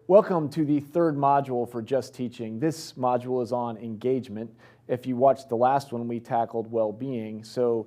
Welcome to the third module for Just Teaching. This module is on engagement. If you watched the last one, we tackled well-being. So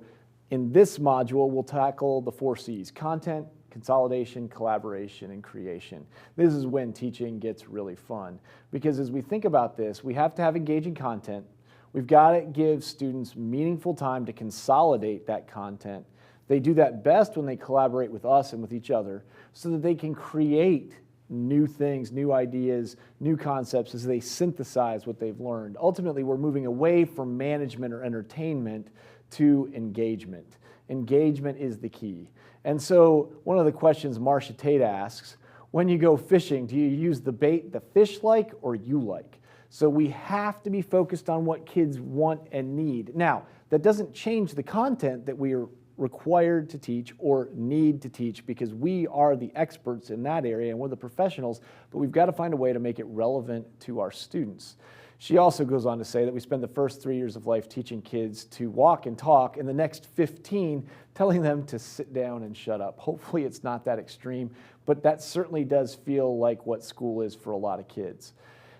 in this module, we'll tackle the 4 C's: content, consolidation, collaboration, and creation. This is when teaching gets really fun, because as we think about this, we have to have engaging content. We've got to give students meaningful time to consolidate that content. They do that best when they collaborate with us and with each other so that they can create new things, new ideas, new concepts as they synthesize what they've learned. Ultimately, we're moving away from management or entertainment to engagement. Engagement is the key. And so one of the questions Marcia Tate asks, when you go fishing, do you use the bait the fish like or you like? So we have to be focused on what kids want and need. Now, that doesn't change the content that we are required to teach or need to teach, because we are the experts in that area and we're the professionals, but we've got to find a way to make it relevant to our students. She also goes on to say that we spend the first 3 years of life teaching kids to walk and talk, and the next 15 telling them to sit down and shut up. Hopefully it's not that extreme, but that certainly does feel like what school is for a lot of kids.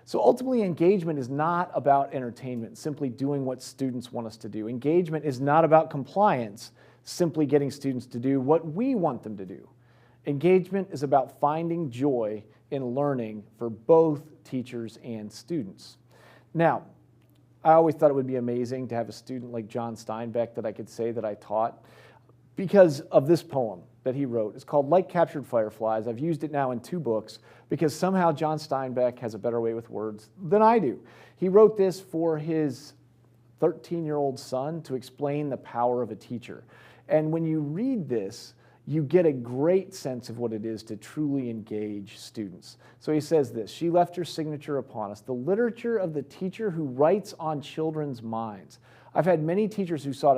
So ultimately, engagement is not about entertainment, simply doing what students want us to do. Engagement is not about compliance, simply getting students to do what we want them to do. Engagement is about finding joy in learning for both teachers and students. Now, I always thought it would be amazing to have a student like John Steinbeck that I could say that I taught, because of this poem that he wrote. It's called Light Captured Fireflies. I've used it now in 2 books because somehow John Steinbeck has a better way with words than I do. He wrote this for his 13-year-old son to explain the power of a teacher. And when you read this, you get a great sense of what it is to truly engage students. So he says this: she left her signature upon us, the literature of the teacher who writes on children's minds. I've had many teachers who taught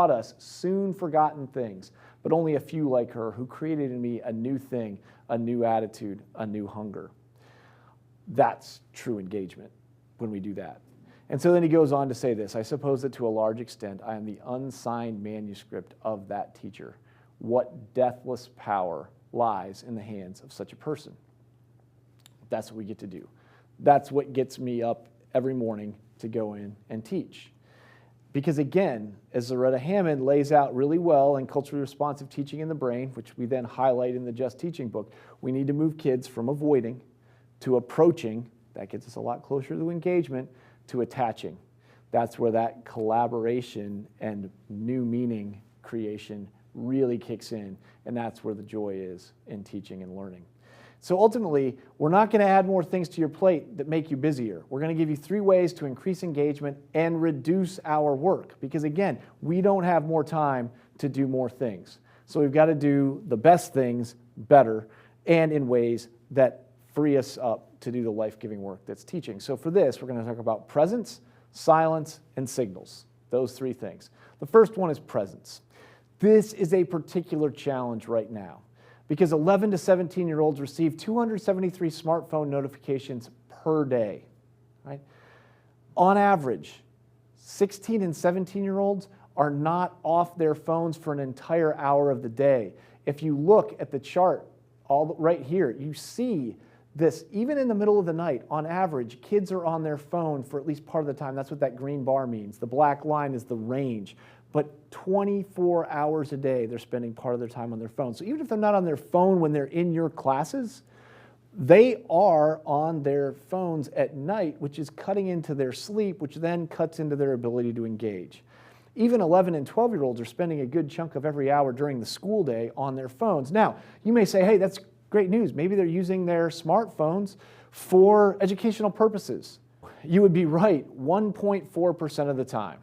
us soon forgotten things, but only a few like her who created in me a new thing, a new attitude, a new hunger. That's true engagement when we do that. And so then he goes on to say this: I suppose that to a large extent I am the unsigned manuscript of that teacher. What deathless power lies in the hands of such a person? That's what we get to do. That's what gets me up every morning to go in and teach. Because again, as Loretta Hammond lays out really well in Culturally Responsive Teaching in the Brain, which we then highlight in the Just Teaching book, we need to move kids from avoiding to approaching. That gets us a lot closer to engagement, to attaching. That's where that collaboration and new meaning creation really kicks in, and that's where the joy is in teaching and learning. So ultimately, we're not going to add more things to your plate that make you busier. We're going to give you 3 ways to increase engagement and reduce our work, because again, we don't have more time to do more things. So we've got to do the best things better and in ways that free us up to do the life-giving work that's teaching. So for this, we're going to talk about presence, silence, and signals. Those 3 things. The first one is presence. This is a particular challenge right now because 11 to 17-year-olds receive 273 smartphone notifications per day. Right? On average, 16 and 17-year-olds are not off their phones for an entire hour of the day. If you look at the chart right here, you see this, even in the middle of the night, on average, kids are on their phone for at least part of the time. That's what that green bar means. The black line is the range. But 24 hours a day, they're spending part of their time on their phone. So even if they're not on their phone when they're in your classes, they are on their phones at night, which is cutting into their sleep, which then cuts into their ability to engage. Even 11 and 12-year-olds are spending a good chunk of every hour during the school day on their phones. Now, you may say, hey, that's great news. Maybe they're using their smartphones for educational purposes. You would be right 1.4% of the time,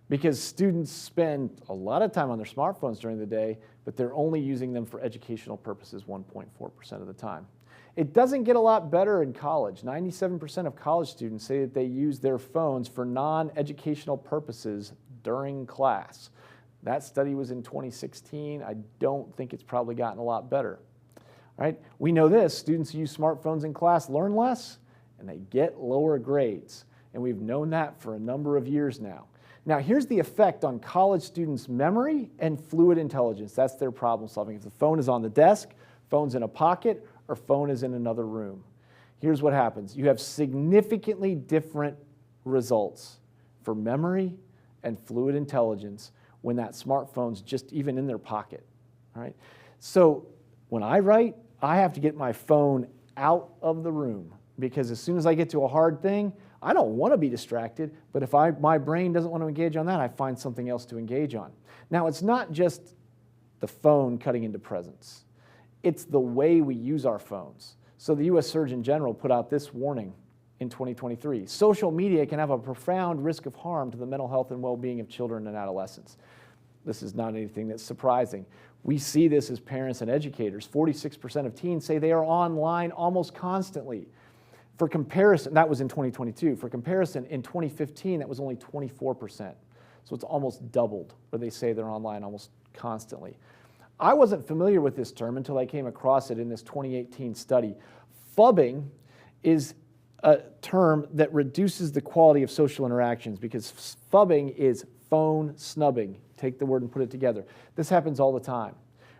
because students spend a lot of time on their smartphones during the day, but they're only using them for educational purposes 1.4% of the time. It doesn't get a lot better in college. 97% of college students say that they use their phones for non-educational purposes during class. That study was in 2016. I don't think it's probably gotten a lot better. Right? We know this: students who use smartphones in class learn less and they get lower grades. And we've known that for a number of years now. Now, here's the effect on college students' memory and fluid intelligence. That's their problem solving. If the phone is on the desk, phone's in a pocket, or phone is in another room. here's what happens. You have significantly different results for memory and fluid intelligence when that smartphone's just even in their pocket, all right? So when I write, I have to get my phone out of the room, because as soon as I get to a hard thing, I don't want to be distracted, but if my brain doesn't want to engage on that, I find something else to engage on. Now, it's not just the phone cutting into presence. It's the way we use our phones. So the U.S. Surgeon General put out this warning in 2023. Social media can have a profound risk of harm to the mental health and well-being of children and adolescents. This is not anything that's surprising. We see this as parents and educators. 46% of teens say they are online almost constantly. For comparison, that was in 2022. For comparison, in 2015, that was only 24%. So it's almost doubled, where they say they're online almost constantly. I wasn't familiar with this term until I came across it in this 2018 study. Phubbing is a term that reduces the quality of social interactions, because phubbing is phone snubbing. Take the word and put it together. This happens all the time.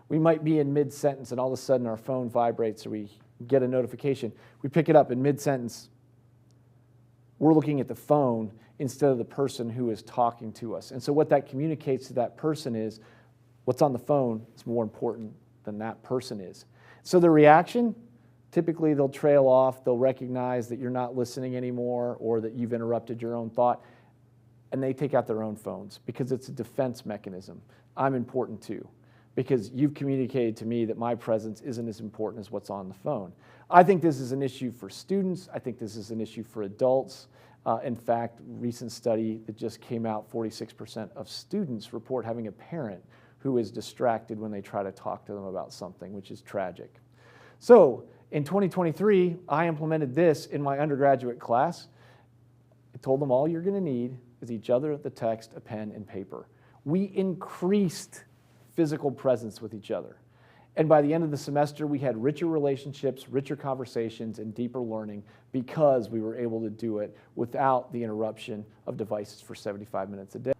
We might be in mid-sentence and all of a sudden our phone vibrates or we get a notification. We pick it up in mid-sentence. We're looking at the phone instead of the person who is talking to us. And so what that communicates to that person is what's on the phone is more important than that person is. So the reaction, typically they'll trail off, they'll recognize that you're not listening anymore or that you've interrupted your own thought, and they take out their own phones because it's a defense mechanism. I'm important too, because you've communicated to me that my presence isn't as important as what's on the phone. I think this is an issue for students. I think this is an issue for adults. In fact, recent study that just came out, 46% of students report having a parent who is distracted when they try to talk to them about something, which is tragic. So in 2023, I implemented this in my undergraduate class. I told them all you're going to need is each other, the text, a pen, and paper. We increased physical presence with each other. And by the end of the semester, we had richer relationships, richer conversations, and deeper learning because we were able to do it without the interruption of devices for 75 minutes a day.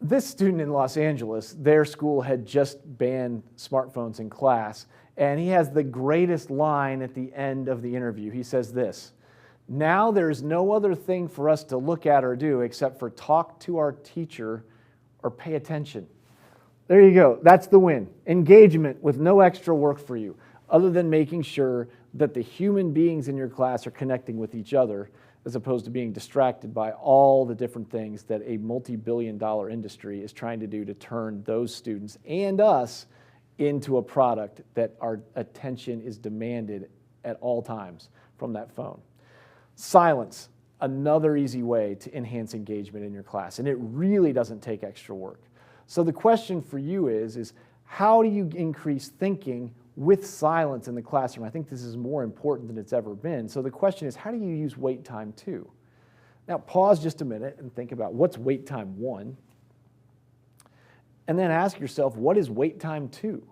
This student in Los Angeles, their school had just banned smartphones in class, and he has the greatest line at the end of the interview. He says this: "Now there's no other thing for us to look at or do except for talk to our teacher or pay attention." There you go. That's the win. Engagement with no extra work for you, other than making sure that the human beings in your class are connecting with each other, as opposed to being distracted by all the different things that a multi-billion-dollar industry is trying to do to turn those students and us into a product that our attention is demanded at all times from that phone. Silence, another easy way to enhance engagement in your class, and it really doesn't take extra work. So the question for you is how do you increase thinking with silence in the classroom? I think this is more important than it's ever been. So the question is, how do you use wait time 2? Now pause just a minute and think about what's wait time 1, and then ask yourself, what is wait time 2?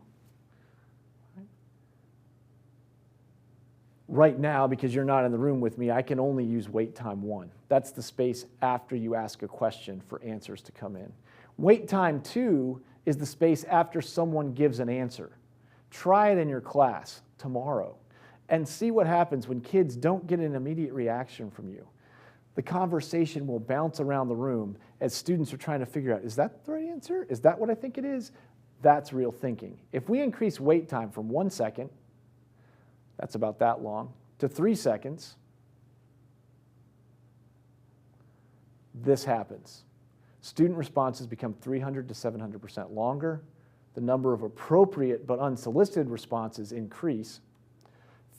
Right now, because you're not in the room with me, I can only use wait time 1. That's the space after you ask a question for answers to come in. Wait time 2 is the space after someone gives an answer. Try it in your class tomorrow and see what happens when kids don't get an immediate reaction from you. The conversation will bounce around the room as students are trying to figure out, is that the right answer? Is that what I think it is? That's real thinking. If we increase wait time from 1 second, that's about that long, to 3 seconds, this happens. Student responses become 300 to 700% longer. The number of appropriate but unsolicited responses increase.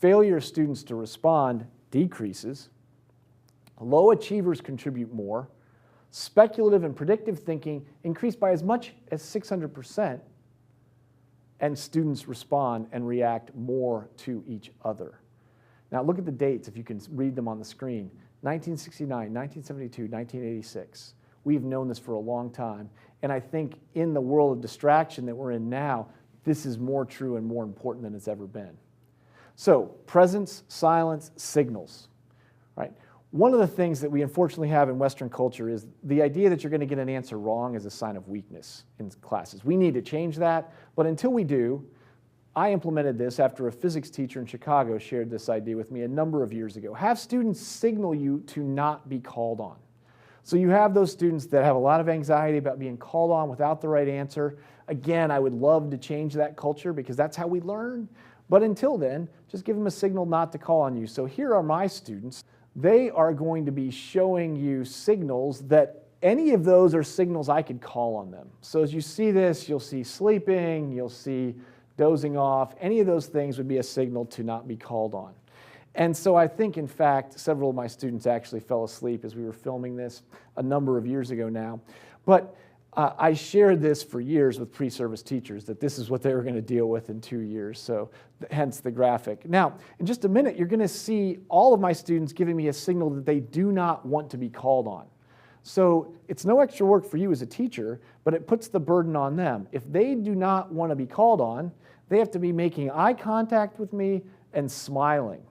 Failure of students to respond decreases. Low achievers contribute more. Speculative and predictive thinking increase by as much as 600%. And students respond and react more to each other. Now look at the dates, if you can read them on the screen. 1969, 1972, 1986. We've known this for a long time. And I think in the world of distraction that we're in now, this is more true and more important than it's ever been. So presence, silence, signals, right? One of the things that we unfortunately have in Western culture is the idea that you're going to get an answer wrong is a sign of weakness in classes. We need to change that, but until we do, I implemented this after a physics teacher in Chicago shared this idea with me a number of years ago. Have students signal you to not be called on. So you have those students that have a lot of anxiety about being called on without the right answer. Again, I would love to change that culture because that's how we learn. But until then, just give them a signal not to call on you. So here are my students. They are going to be showing you signals that any of those are signals I could call on them. So as you see this, you'll see sleeping, you'll see dozing off. Any of those things would be a signal to not be called on. And so I think, in fact, several of my students actually fell asleep as we were filming this a number of years ago now. But I shared this for years with pre-service teachers, that this is what they were going to deal with in 2 years, so hence the graphic. Now, in just a minute, you're going to see all of my students giving me a signal that they do not want to be called on. So it's no extra work for you as a teacher, but it puts the burden on them. If they do not want to be called on, they have to be making eye contact with me and smiling.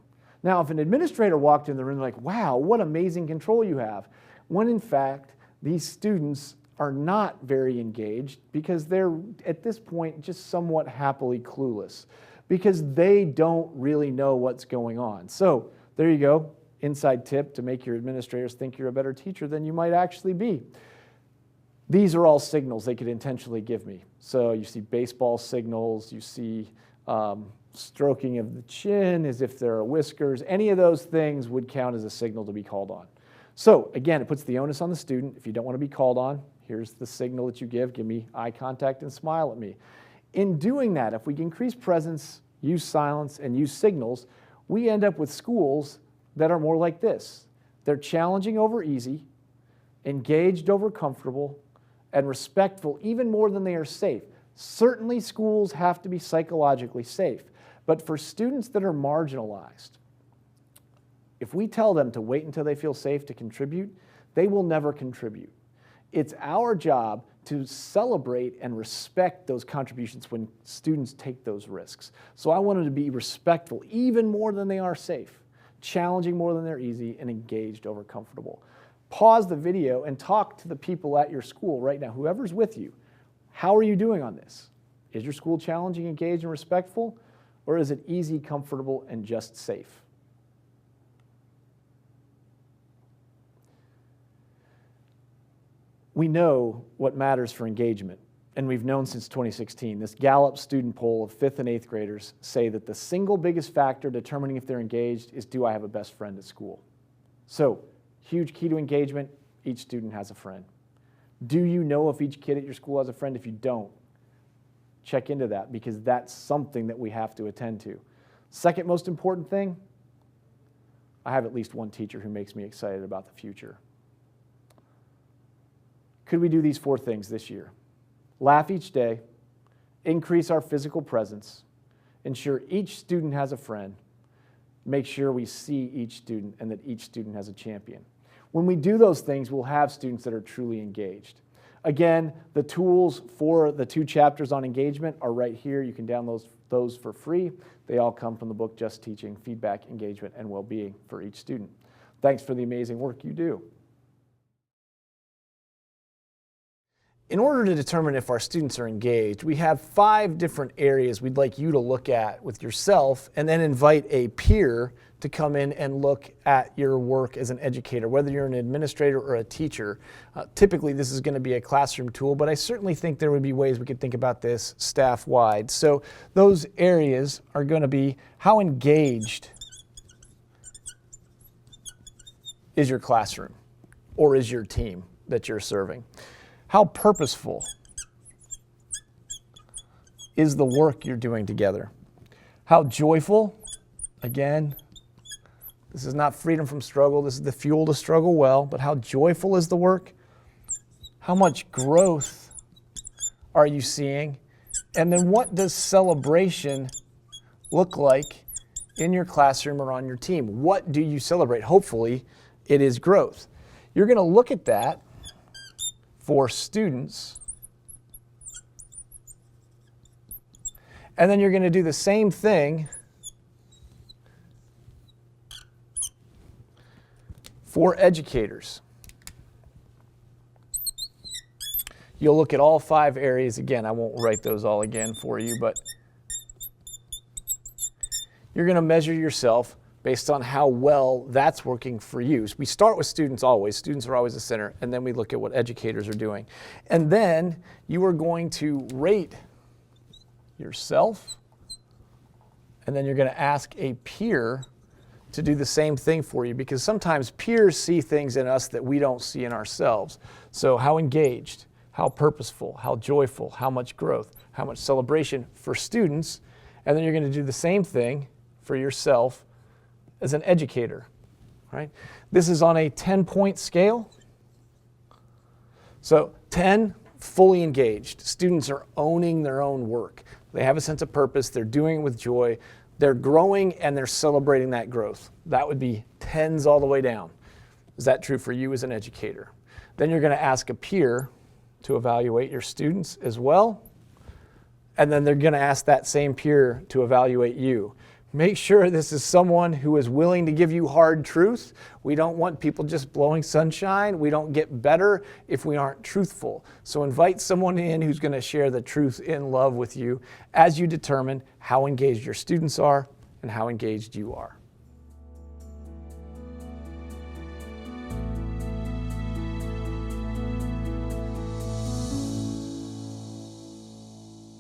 Now, if an administrator walked in the room like, wow, what amazing control you have, when in fact, these students are not very engaged because they're, at this point, just somewhat happily clueless because they don't really know what's going on. So there you go, inside tip to make your administrators think you're a better teacher than you might actually be. These are all signals they could intentionally give me. So you see baseball signals, you see stroking of the chin as if there are whiskers. Any of those things would count as a signal to be called on. So again, it puts the onus on the student. If you don't want to be called on, here's the signal that you give. Give me eye contact and smile at me. In doing that, if we increase presence, use silence, and use signals, we end up with schools that are more like this. They're challenging over easy, engaged over comfortable, and respectful even more than they are safe. Certainly schools have to be psychologically safe, but for students that are marginalized, if we tell them to wait until they feel safe to contribute, they will never contribute. It's our job to celebrate and respect those contributions when students take those risks. So I want them to be respectful even more than they are safe, challenging more than they're easy, and engaged over comfortable. Pause the video and talk to the people at your school right now, whoever's with you. How are you doing on this? Is your school challenging, engaged, and respectful? Or is it easy, comfortable, and just safe? We know what matters for engagement, and we've known since 2016. This Gallup student poll of 5th and 8th graders say that the single biggest factor determining if they're engaged is, do I have a best friend at school? So, huge key to engagement, each student has a friend. Do you know if each kid at your school has a friend? If you don't, check into that because that's something that we have to attend to. Second most important thing, I have at least one teacher who makes me excited about the future. Could we do these 4 things this year? Laugh each day, increase our physical presence, ensure each student has a friend, make sure we see each student and that each student has a champion. When we do those things, we'll have students that are truly engaged. Again, the tools for the 2 chapters on engagement are right here. You can download those for free. They all come from the book, Just Teaching, Feedback, Engagement, and Well-Being for each student. Thanks for the amazing work you do. In order to determine if our students are engaged, we have 5 different areas we'd like you to look at with yourself and then invite a peer to come in and look at your work as an educator, whether you're an administrator or a teacher. Typically, this is going to be a classroom tool, but I certainly think there would be ways we could think about this staff-wide. So those areas are going to be, how engaged is your classroom or is your team that you're serving? How purposeful is the work you're doing together? How joyful? Again, this is not freedom from struggle. This is the fuel to struggle well. But how joyful is the work? How much growth are you seeing? And then what does celebration look like in your classroom or on your team? What do you celebrate? Hopefully, it is growth. You're going to look at that for students, and then you're going to do the same thing for educators. You'll look at all 5 areas. Again, I won't write those all again for you, but you're going to measure yourself based on how well that's working for you. So we start with students always. Students are always the center, and then we look at what educators are doing. And then you are going to rate yourself, and then you're going to ask a peer to do the same thing for you, because sometimes peers see things in us that we don't see in ourselves. So how engaged, how purposeful, how joyful, how much growth, how much celebration for students, and then you're going to do the same thing for yourself as an educator, right? This is on a 10-point scale. So 10, fully engaged. Students are owning their own work. They have a sense of purpose. They're doing it with joy. They're growing and they're celebrating that growth. That would be 10s all the way down. Is that true for you as an educator? Then you're going to ask a peer to evaluate your students as well. And then they're going to ask that same peer to evaluate you. Make sure this is someone who is willing to give you hard truth. We don't want people just blowing sunshine. We don't get better if we aren't truthful. So invite someone in who's going to share the truth in love with you as you determine how engaged your students are and how engaged you are.